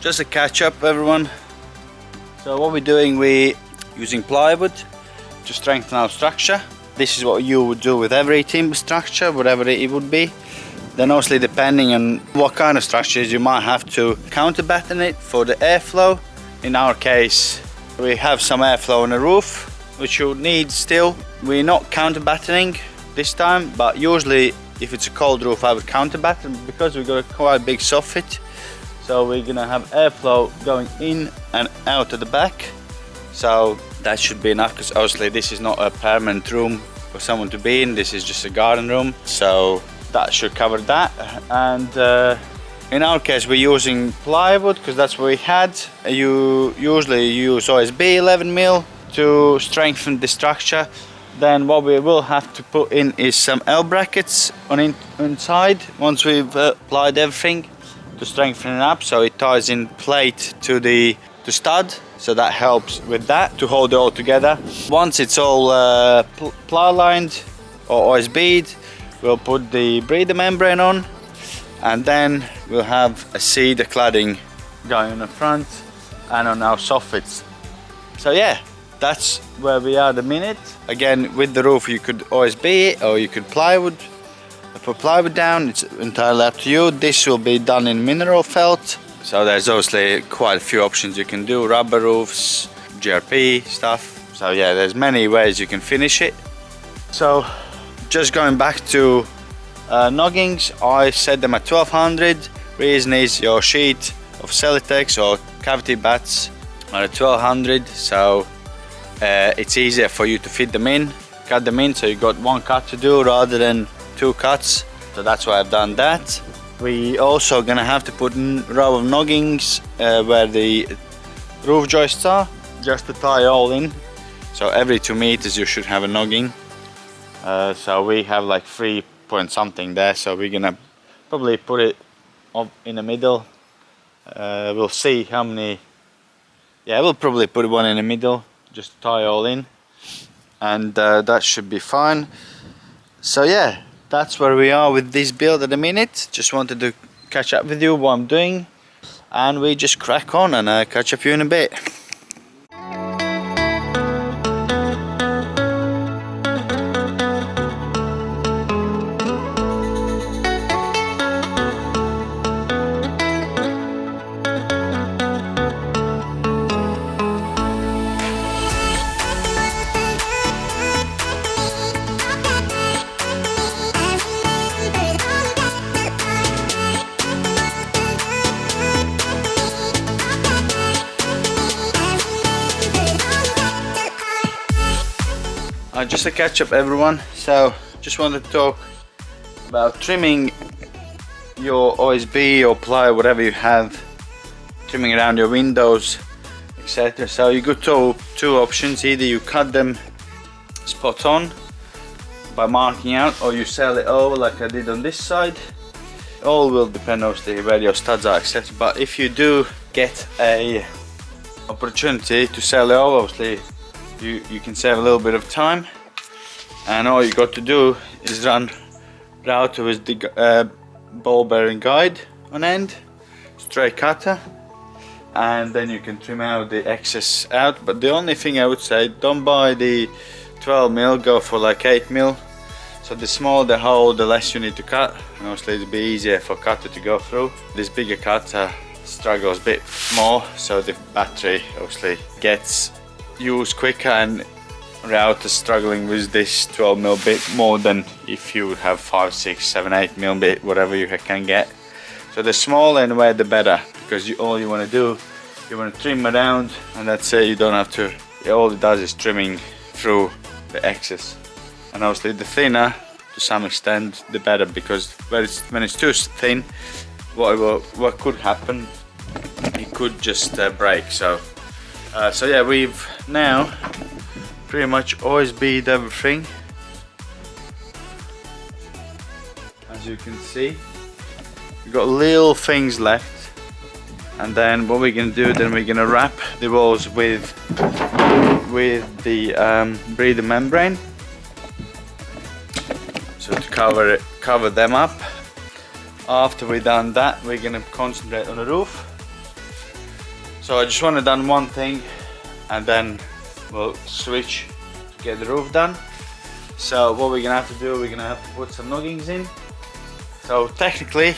just a catch up everyone. So what we're doing, we're using plywood to strengthen our structure. This is what you would do with every timber structure, whatever it would be. Then obviously depending on what kind of structures, you might have to counterbatten it for the airflow. In our case, we have some airflow on the roof, which you need still. We're not counterbattening this time, but usually if it's a cold roof I would counterbatten, because we've got a quite big soffit. So we're gonna have airflow going in and out of the back. So that should be enough, because obviously this is not a permanent room for someone to be in. This is just a garden room. So that should cover that. And in our case we're using plywood because that's what we had. You usually use OSB 11mm to strengthen the structure. Then what we will have to put in is some L brackets on inside once we've applied everything, to strengthen it up so it ties in plate to the stud. So that helps with that, to hold it all together. Once it's all ply lined or OSB'd, we'll put the breather membrane on, and then we'll have a cedar cladding going on the front and on our soffits. So yeah, that's where we are at the minute. Again, with the roof you could OSB it or you could plywood. Put plywood down, it's entirely up to you. This will be done in mineral felt. So there's obviously quite a few options you can do, rubber roofs, GRP stuff. So yeah, there's many ways you can finish it. So just going back to noggings, I set them at 1200. Reason is your sheet of Celotex or cavity bats are at 1200, so it's easier for you to fit them in, cut them in, so you got one cut to do rather than two cuts. So that's why I've done that. We also gonna have to put in a row of noggings where the roof joists are, just to tie all in. So every 2 meters you should have a nogging. So we have like 3 point something there, so we're gonna probably put it up in the middle. We'll see how many. Yeah, we'll probably put one in the middle just to tie all in, and that should be fine. So yeah, that's where we are with this build at the minute. Just wanted to catch up with you what I'm doing, and we just crack on, and catch up with you in a bit. Just a catch up everyone, so just wanted to talk about trimming your OSB or ply, whatever you have, trimming around your windows, etc. So you got two options: either you cut them spot on by marking out, or you sell it over like I did on this side. All will depend obviously where your studs are, etc. But if you do get a opportunity to sell it over, obviously you can save a little bit of time, and all you got to do is run router with the ball bearing guide on end, straight cutter, and then you can trim out the excess out. But the only thing I would say, don't buy the 12mm, go for like 8mm. So the smaller the hole, the less you need to cut, and obviously it'll be easier for cutter to go through. This bigger cutter struggles a bit more, so the battery obviously gets used quicker, and router struggling with this 12mm bit more than if you would have 5, 6, 7, 8mm bit, whatever you can get. So the smaller and the better, because all you want to do, you want to trim around, and that's it. You don't have to, all it does is trimming through the excess. And obviously the thinner to some extent the better, because when it's too thin, what could happen, it could just break. So yeah, we've now pretty much OSB'd everything, as you can see. We've got little things left, and then what we're gonna do, then we're gonna wrap the walls with the breather membrane, so to cover them up. After we've done that, we're gonna concentrate on the roof. So I just want to done one thing and then we'll switch to get the roof done. So what we're gonna have to do, we're gonna have to put some noggings in. So technically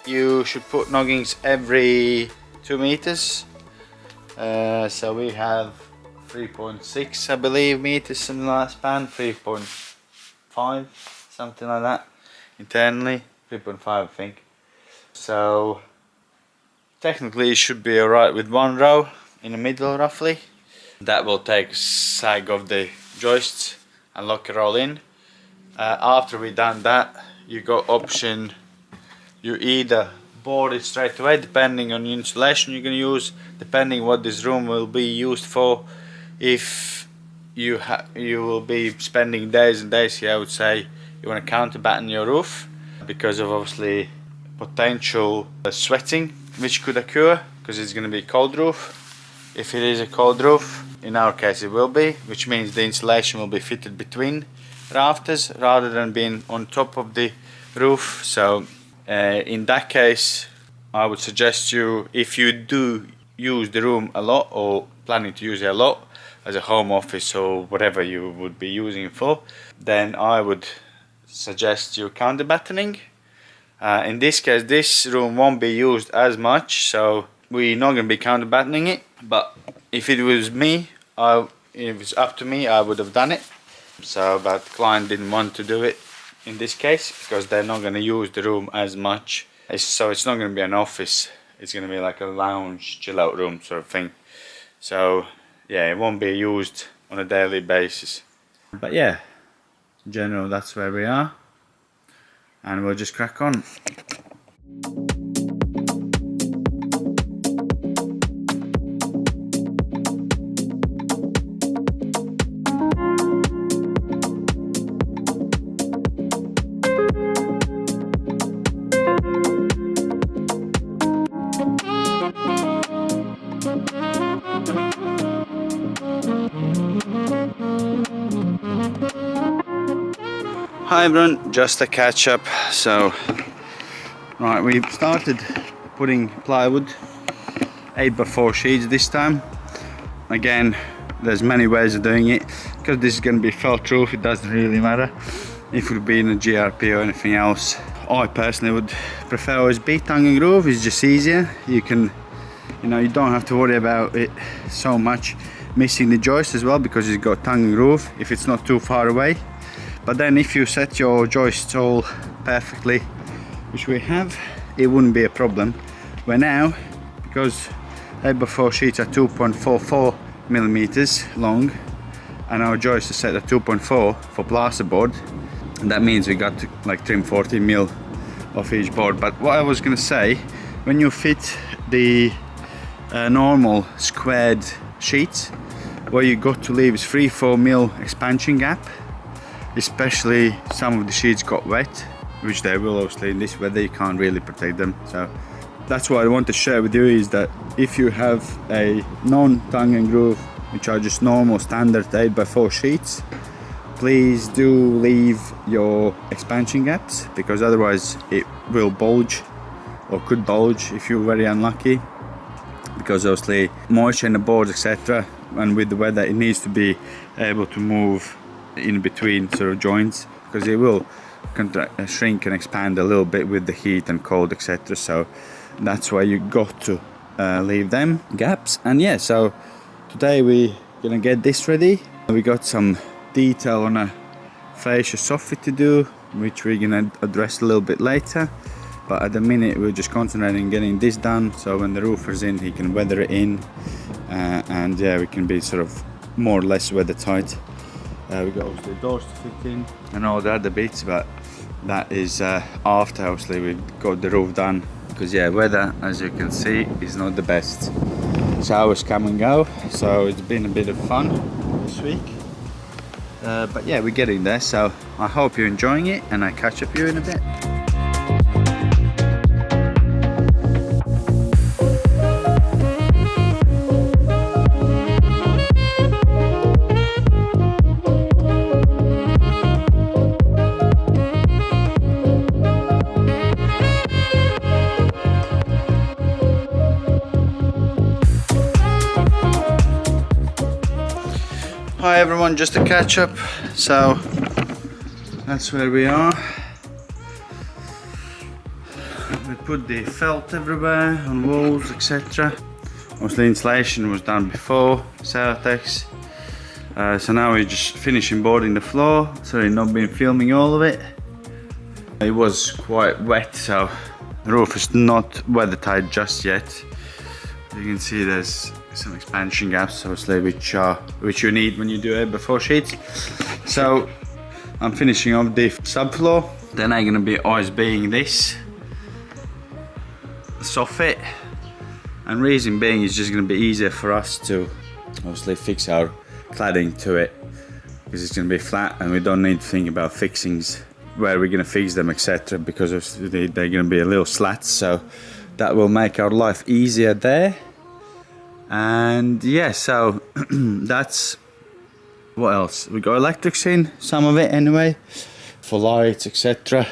you should put noggings every 2 meters. So we have 3.6 I believe meters in the last span, 3.5 something like that internally, 3.5 I think. So technically it should be alright with one row in the middle roughly. That will take sag of the joists and lock it all in. After we done that, you got option, you either board it straight away depending on the insulation you're going to use, depending what this room will be used for. If you will be spending days and days here, I would say you want to counterbatten your roof because of obviously potential sweating which could occur because it's going to be a cold roof. If it is a cold roof, in our case it will be, which means the insulation will be fitted between rafters rather than being on top of the roof. So in that case I would suggest you, if you do use the room a lot or planning to use it a lot as a home office or whatever you would be using it for, then I would suggest you counterbattening. In this case this room won't be used as much, so we're not going to be counterbattening it, but if it was me, if it's up to me, I would have done it. So but the client didn't want to do it in this case because they're not going to use the room as much. So it's not going to be an office, it's going to be like a lounge chill out room sort of thing. So yeah, it won't be used on a daily basis. But yeah, in general that's where we are, and we'll just crack on. Hi everyone, just a catch up. So right, we've started putting plywood 8x4 sheets this time. Again, there's many ways of doing it. Because this is going to be felt roof, it doesn't really matter if it would be in a GRP or anything else. I personally would prefer OSB. Tongue and groove is just easier. You can, you don't have to worry about it so much missing the joist as well because it's got tongue and groove if it's not too far away. But then if you set your joists all perfectly, which we have, it wouldn't be a problem. Where now, because 8x4 sheets are 2.44 millimeters long and our joists are set at 2.4 for plasterboard, that means we got to like trim 40 mil off each board. But what I was going to say, when you fit the normal squared sheets, what you got to leave is 3-4 mil expansion gap. Especially some of the sheets got wet, which they will obviously in this weather, you can't really protect them. So that's what I want to share with you, is that if you have a non-tongue and groove, which are just normal standard 8x4 sheets, please do leave your expansion gaps, because otherwise it will bulge or could bulge if you're very unlucky, because obviously moisture in the boards, etc., and with the weather it needs to be able to move in between sort of joints, because it will shrink and expand a little bit with the heat and cold, etc. So that's why you got to leave them gaps. And yeah, so today we're gonna get this ready. We got some detail on a fascia soffit to do, which we're gonna address a little bit later, but at the minute we're just concentrating on getting this done, so when the roofer's in he can weather it in, and yeah, we can be sort of more or less weather tight. We got obviously doors to fit in and all the other bits, but that is after obviously we've got the roof done, because yeah, weather, as you can see, is not the best. Showers come and go, so it's been a bit of fun this week, but yeah, we're getting there. So I hope you're enjoying it, and I catch up with you in a bit. Hi everyone, just a catch up. So that's where we are. We put the felt everywhere on walls, etc. Obviously insulation was done before, Celotex. So now we're just finishing boarding the floor. Sorry, not been filming all of it. It was quite wet, so the roof is not weather tight just yet. You can see there's some expansion gaps, obviously, which you need when you do it before sheets. So I'm finishing off the subfloor. Then I'm gonna be always being this soffit, and reason being is just gonna be easier for us to obviously fix our cladding to it, because it's gonna be flat and we don't need to think about fixings, where we're gonna fix them, etc., because they're gonna be a little slats, so that will make our life easier there. And yeah, so that's what else. We got electrics in, some of it anyway, for lights, etc.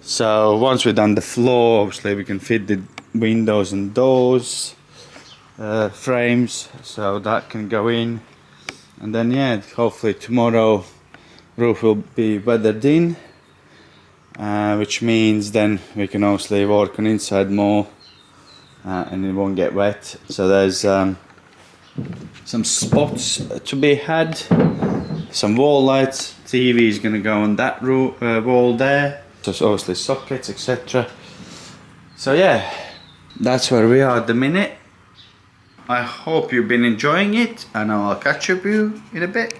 So once we've done the floor, obviously we can fit the windows and doors frames, so that can go in. And then yeah, hopefully tomorrow roof will be weathered in, which means then we can obviously work on inside more, and it won't get wet. So there's some spots to be had, some wall lights. TV is going to go on that wall there, so obviously sockets, etc. So yeah, that's where we are at the minute. I hope you've been enjoying it, and I'll catch up with you in a bit.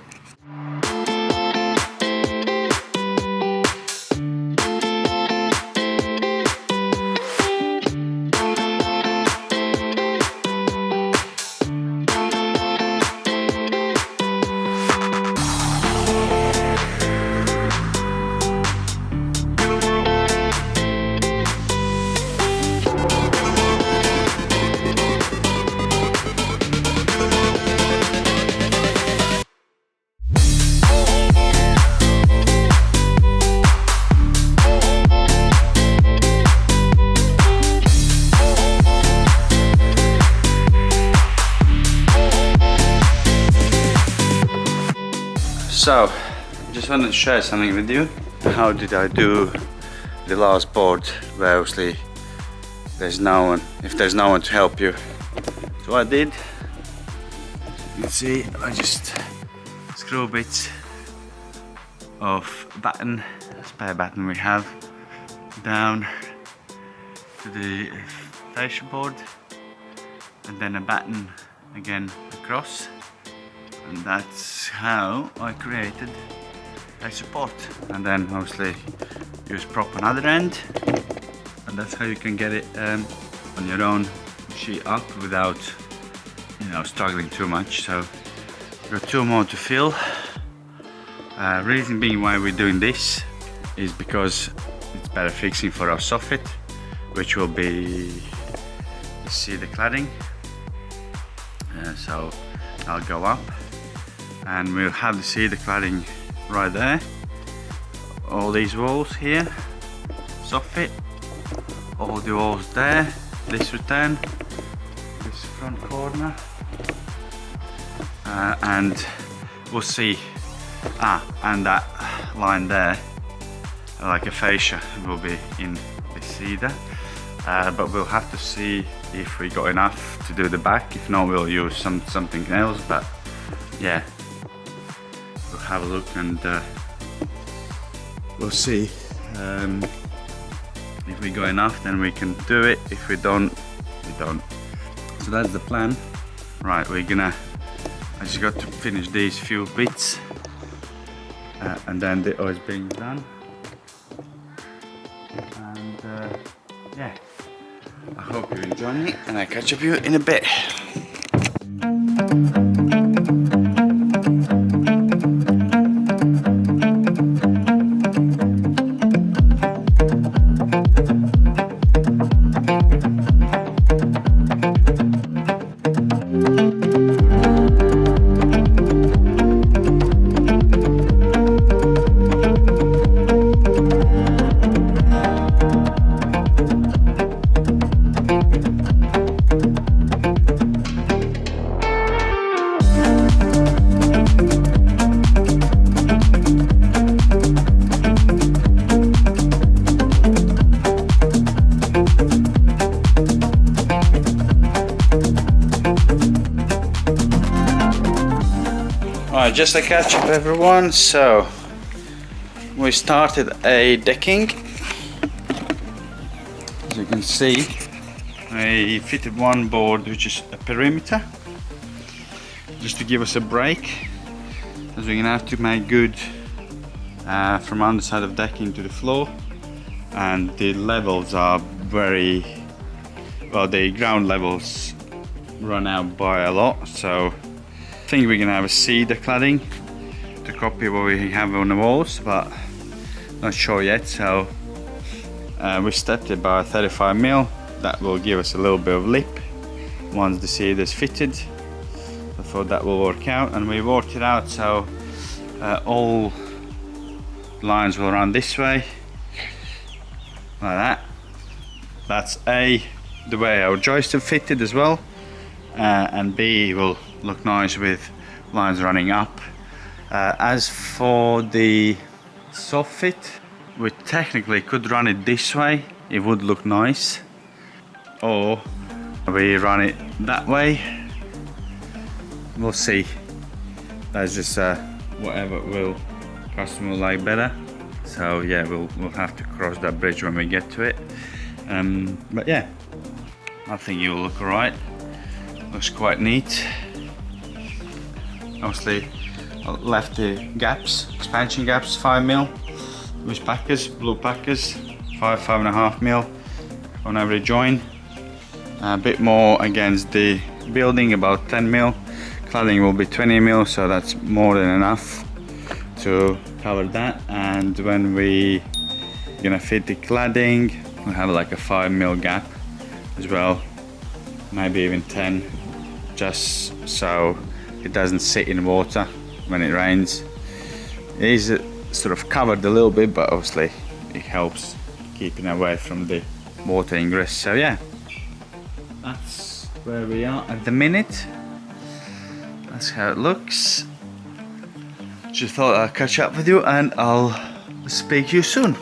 So, just wanted to share something with you. How did I do the last board, where obviously there's no one, if there's no one to help you. So what I did, you can see, I just screw bits of batten, spare batten we have, down to the fascia board, and then a batten again across. And that's how I created a support. And then obviously use prop on other end, and that's how you can get it on your own sheet up without, you know, struggling too much. So we've got two more to fill. Reason being why we're doing this is because it's better fixing for our soffit, which will be, you see the cladding. So I'll go up, and we'll have the cedar cladding right there. All these walls here, soffit, all the walls there, this return, this front corner, and we'll see, and that line there, like a fascia, will be in the cedar, but we'll have to see if we got enough to do the back. If not, we'll use something else, but yeah, we'll have a look, and we'll see. If we got enough, then we can do it. If we don't, we don't. So that's the plan. Right, I just got to finish these few bits, and then the oil's being done. And yeah, I hope you're enjoying it, and I'll catch up with you in a bit. Alright, just a catch up everyone. So we started a decking. As you can see, I fitted one board which is a perimeter, just to give us a break, as we're gonna have to make good from underside of decking to the floor, and the levels are very well, the ground levels run out by a lot, so I think we're gonna have a cedar cladding to copy what we have on the walls, but not sure yet. So we stepped it by 35mm. That will give us a little bit of lip once the cedar is fitted. I thought that will work out, and we worked it out so all lines will run this way, like that. That's A, the way our joists are fitted as well, and B, will look nice with lines running up. As for the soft fit, we technically could run it this way, it would look nice, or we run it that way. We'll see. That's just whatever will customer will like better. So yeah, we'll have to cross that bridge when we get to it. But yeah, I think it will look alright. Looks quite neat. Obviously, I left the gaps, expansion gaps, 5mm with packers, blue packers, 5.5mm on every join. A bit more against the building, about 10mm. Cladding will be 20mm, so that's more than enough to cover that. And when we gonna fit the cladding, we'll have like a 5mm gap as well, maybe even 10, just so it doesn't sit in water when it rains. It is sort of covered a little bit, but obviously it helps keeping away from the water ingress. So yeah, that's where we are at the minute. That's how it looks. Just thought I'd catch up with you, and I'll speak to you soon.